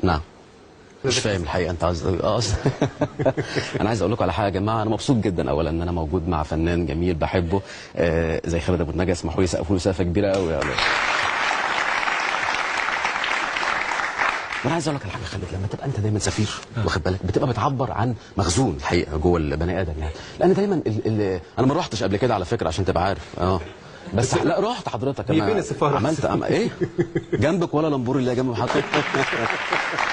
نعم. مش فاهم الحقيقه انت عايز انا عايز اقول لكم على حاجه يا جماعه. انا مبسوط جدا اولا ان انا موجود مع فنان جميل بحبه زي خالد ابو النجا. اسمحوا لي سقفوا له سقفه كبيره قوي. وانا عايز اقول لك على حاجه خالد، لما تبقى انت دايما سفير واخد بالك بتبقى بتعبر عن مخزون الحقيقه جوه البني ادم يعني. لان دايما انا ما روحتش قبل كده على فكره عشان تبقى عارف بس لا رحت حضرتك. هي فين السفاره؟ عملت ايه جنبك ولا لمبور اللي جنب حضرتك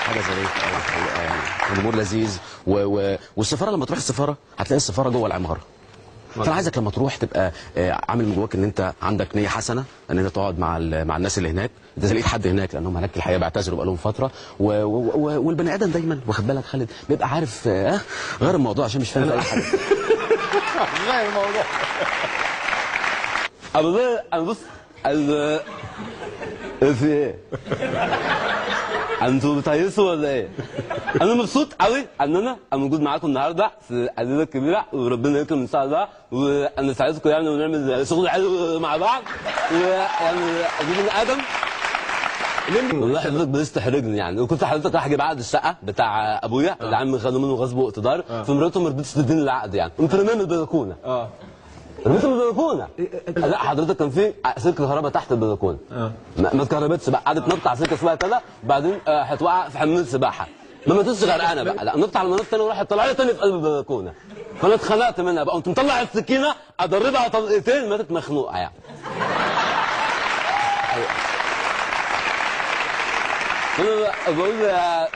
حاجه ظريفه قوي الحقيقه يعني. الامور لذيذ والسفاره لما تروح السفاره هتلاقي السفاره جوه العماره. فانا عايزك لما تروح تبقى عامل من جواك ان انت عندك نيه حسنه ان انت تقعد مع الناس اللي هناك. انت لقيت حد هناك لانهم هناك الحقيقه بيعتذروا بقالهم فتره والبني ادم دايما واخد بالك خالد بيبقى عارف غير الموضوع عشان مش فاهم اي حاجه. غير الموضوع. انا بص في ايه؟ انتوا بتهيسوا ولا ايه؟ انا مبسوط قوي ان انا موجود معاكم النهارده في العزيزه الكبيره وربنا يكرم ان شاء الله وانا سعيدكم يعني ونعمل شغل حلو مع بعض ويعني ابن ادم. والله حضرتك بتستحرجني يعني. وكنت حضرتك رايح اجيب عقد الشقه بتاع ابويا اللي عم خدوا منه غصب واقتدار فمراته ما رضتش تديني العقد يعني. قمت رميها من البلكونه. رميته من البلكونه. لا حضرتك كان في سلك كهرباء تحت البلكونه. ما اتكهربتش بقى. قعدت تنط على سلك اسمها كده وبعدين هتوقع في حمام سباحه. ما ماتتش غرقانه بقى. لا نط على المنط تاني وراحت طلعت تاني في قلب البلكونه. فانا اتخنقت منها بقى. قمت مطلع السكينه اضربها طلقتين ماتت مخنوقه يعني. انا بقول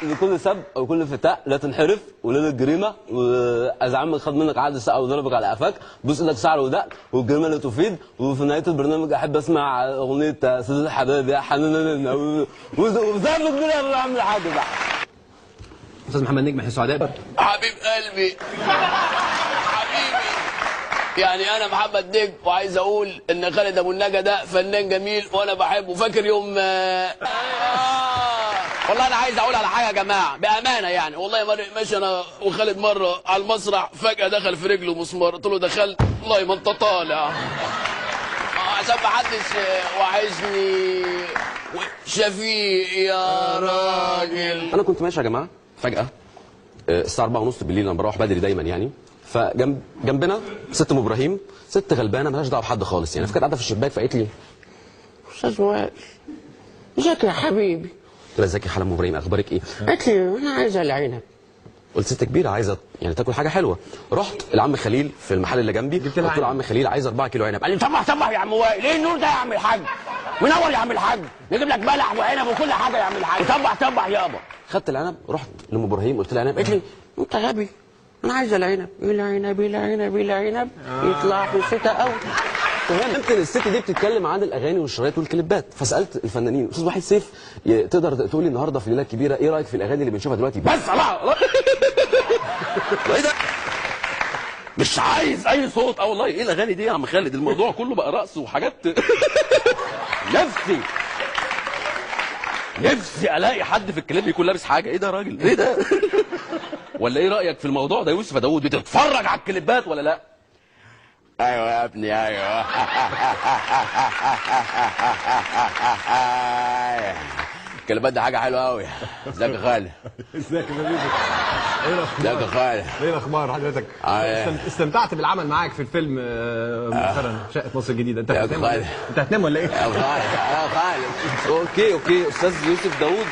لكل سب او كل فتاة لا تنحرف ولا للجريمه. واذا عمك خد منك عقد الشقه وضربك على قفاك بص لك شعر ودق والجريمه لا تفيد. وفي نهايه البرنامج احب اسمع اغنيه سيد الحبايب يا حنان وزعل كبير يا عم الحاج بقى. استاذ محمد نجم احنا سعداء. حبيب قلبي حبيبي يعني انا محمد نجم وعايز اقول ان خالد ابو النجا ده فنان جميل وانا بحبه. فاكر يوم والله انا عايز اقول على حاجه يا جماعه بامانه يعني. والله ماشي انا وخالد مره على المسرح فجاه دخل في رجله مسمار. قلت له دخلت والله ما انت طالع عشان ما حدش وحشني شفيق يا راجل. انا كنت ماشي يا جماعه فجاه الساعه 4:30 بالليل. انا بروح بدري دايما يعني. فجنبنا ست ام ابراهيم ست غلبانه مالهاش دعوه بحد خالص يعني. فكانت قاعده في الشباك فقالت لي استاذ وائل ازيك يا حبيبي. قلت لها ازيك يا حلا ام ابراهيم اخبارك ايه؟ قالت لي انا عايزه العنب. قلت ست كبيره عايزه يعني تاكل حاجه حلوه. رحت لعم خليل في المحل اللي جنبي قلت له عم خليل عايز 4 كيلو عنب. قال لي صبح صبح يا عم وائل ايه النور ده يا عم الحاج؟ منور يا عم الحاج نجيب لك بلح وعنب وكل حاجه يا عم الحاج. صبح صبح يابا. خدت العنب رحت لام ابراهيم قلت لها عنب. قالت لي انت غبي انا عايزه العنب. العنب العنب العنب يطلع في الشتاء قوي. فهمت ان الست دي بتتكلم عن الاغاني والشرايط والكليبات. فسالت الفنانين استاذ وحيد سيف تقدر تقول لي النهارده في الليله الكبيره ايه رايك في الاغاني اللي بنشوفها دلوقتي؟ بس الله ايه ده؟ مش عايز اي صوت. والله ايه الاغاني دي يا عم خالد؟ الموضوع كله بقى رقص وحاجات نفسي الاقي حد في الكليب يكون لابس حاجه. ايه ده يا راجل؟ ايه ده؟ ولا ايه رايك في الموضوع ده يا يوسف داوود؟ بتتفرج على الكليبات ولا لا؟ ايوه يا ابني ايوه. الكليبات دي حاجه حلوه قوي. ازيك يا خالد؟ ازيك يا حبيبي؟ ازيك يا خالد؟ ايه الاخبار حضرتك؟ استمتعت بالعمل معاك في الفيلم مؤخرا شقه مصر الجديده. انت هتنام ولا ايه؟ يا خالد اوكي استاذ يوسف داوود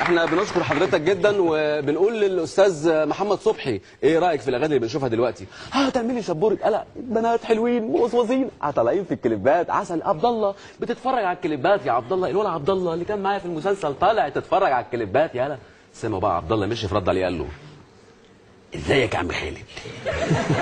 احنا بنشكر حضرتك جدا وبنقول للاستاذ محمد صبحي ايه رايك في الاغاني اللي بنشوفها دلوقتي؟ تعملي شبوره قلق بنات حلوين ووسوسين طالعين في الكليبات عسل. عبد الله بتتفرج على الكليبات يا عبد الله. الولد عبد الله اللي كان معايا في المسلسل طالع تتفرج على الكليبات يالا. سمعوا بقى عبد الله مشي في رد عليه قال له ازيك يا عم خالد؟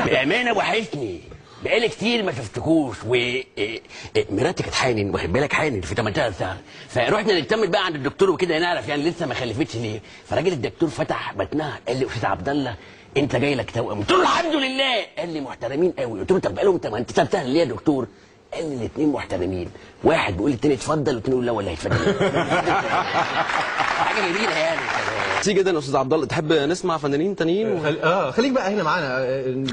بامانه وحشني بقالي كتير ما شفتكوش ومراتي كانت حامل واخد بالك حامل في 18 شهر. فرحنا نطمن بقى عند الدكتور وكده نعرف يعني لسه ما خلفتش ليه. فراجل الدكتور فتح بطنها قال لي استاذ عبد الله انت جاي لك توأم. قلت له الحمد لله. قال لي محترمين قوي. قلت له طب بقالهم انت سبتها ليه يا دكتور؟ قال لي الاثنين محترمين. واحد بيقول للتاني اتفضل والتاني يقول لا ولا هيتفضل. حاجه جميله يعني. كتير جدا يا استاذ عبد الله. تحب نسمع فنانين تانيين؟ خليك بقى هنا معانا.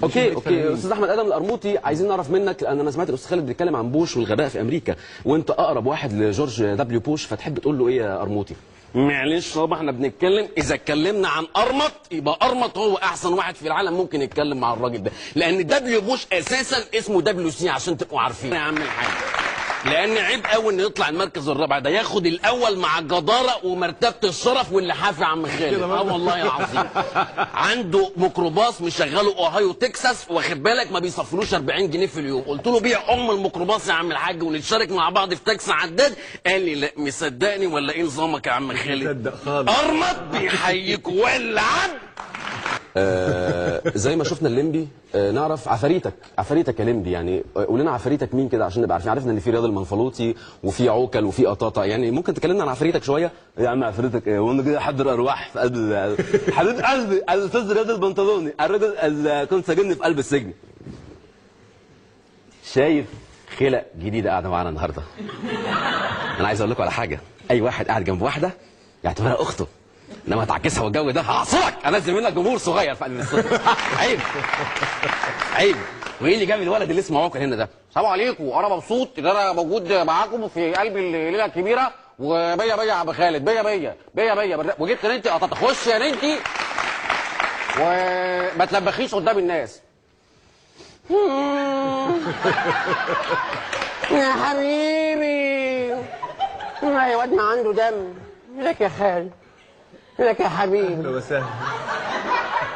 اوكي استاذ احمد ادم القرموطي عايزين نعرف منك لان انا سمعت الاستاذ خالد بيتكلم عن بوش والغباء في امريكا وانت اقرب واحد لجورج دبليو بوش فتحب تقول له ايه يا قرموطي؟ معلش طبعا احنا بنتكلم، اذا اتكلمنا عن ارمط يبقى ارمط هو احسن واحد في العالم ممكن يتكلم مع الراجل ده، لان دبليو بوش اساسا اسمه دبليو سي عشان تبقوا عارفين يا عم الحاج. لان عيب قوي انه يطلع المركز الرابع ده، ياخد الاول مع الجداره ومرتبه الشرف واللحاف يا عم خالد. والله العظيم عنده ميكروباص مشغله اوهايو تكساس، واخد بالك ما بيصفلوش 40 جنيه في اليوم. قلت له بيع الميكروباص يا عم الحاج ونتشارك مع بعض في تاكسي عداد. قال لي لا مصدقني ولا ايه نظامك يا عم خالد؟ صدق خالص. ارمط بيحييك ولعب. زي ما شفنا الليمبي، نعرف عفاريتك يا ليمبي، يعني قول لنا عفاريتك مين كده عشان نبقى عارفين. عرفنا ان في رياض المنفلوطي وفي عوكل وفي قطاطا، يعني ممكن تكلمنا عن عفاريتك شويه؟ يا عم عفريتك ايه وانا كده حضر ارواح في قلب حبيب قلبي الاستاذ رياض البنطلوني، الراجل اللي كنت ساجنني في قلب السجن. شايف خلق جديده قاعده معانا النهارده. انا عايز اقول لكم على حاجه، اي واحد قاعد جنب واحده يعتبرها اخته، انما تعكسها والجو ده هعصرك، انزل منك جمهور صغير في قلب السجن. عيب عيب. وايه اللي جاب الولد اللي اسمه عوكل هنا ده؟ السلام عليكم، انا مبسوط ان انا موجود معاكم في قلب الليله الكبيره، وبيا بيا يا عم خالد، بيا بيا بيا بيا، وجبت ننتي قطاطا. خش يا ننتي وما تلبخيش قدام الناس. يا حبيبي يا واد ما عنده دم. لك يا خالد، لك يا حبيبي. اهلا وسهلا.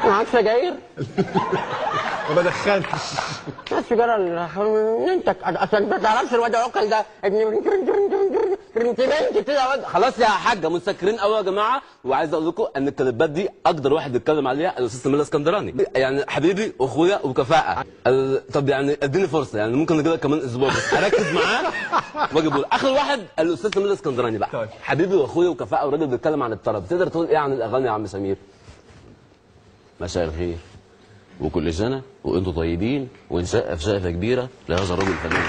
معاك سجاير؟ ما بدخنش. السيجاره انت عشان ما تعرفش الواد عقل ده ابن بنت كده واد. خلاص يا حاجه مسكرين قوي يا جماعه، وعايز اقول لكم ان الكليبات دي اقدر واحد يتكلم عليها الاستاذ سمير الاسكندراني، يعني حبيبي واخويا وكفاءه. طب يعني اديني فرصه، يعني ممكن كده كمان اسبوع بس اركز معاه واجي بقول اخر واحد الاستاذ سمير الاسكندراني بقى. طيب. حبيبي واخويا وكفاءه وراجل بيتكلم عن الطرب، تقدر تقول ايه عن الاغاني يا عم سمير؟ مساء الخير وكل سنه وانتم طيبين، ونسقف سقفه كبيره لهذا الرجل الفنان.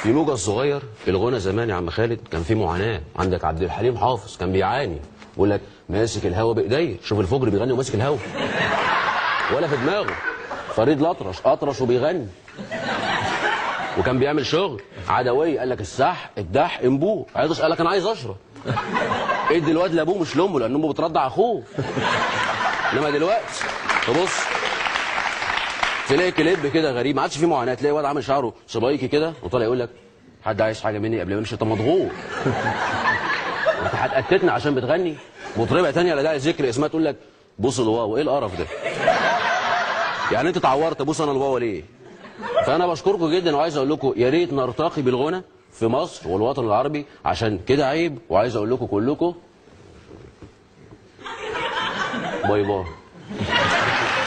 في موجة الصغير الغنى زمان يا عم خالد كان في معاناه. عندك عبد الحليم حافظ كان بيعاني، يقول لك ماسك الهوا بايديا. شوف الفجر بيغني وماسك الهوا ولا في دماغه. فريد الأطرش اطرش وبيغني، وكان بيعمل شغل عدويه. قال لك السح الدح انبوه. عطش قال لك انا عايز اشرب. ادي الواد لابوه مش لامه، لان امه بترضع اخوه. انما دلوقتي تبص تلاقي كليب كده غريب، ما عادش فيه معاناه. تلاقي واد عامل شعره شبايكي كده وطالع يقول لك حد عايز حاجه مني قبل ما امشي؟ طب مضغوط. انت هتقتتنا عشان بتغني؟ مطربه ثانيه لا داعي ذكر اسمها تقول لك بوس الواو. ايه القرف ده؟ يعني انت اتعورت ابوس انا الواو ليه؟ فانا بشكركم جدا، وعايز اقول لكم يا ريت نرتقي بالغنى في مصر والوطن العربي، عشان كده عيب. وعايز اقول لكم كلكم باي باي.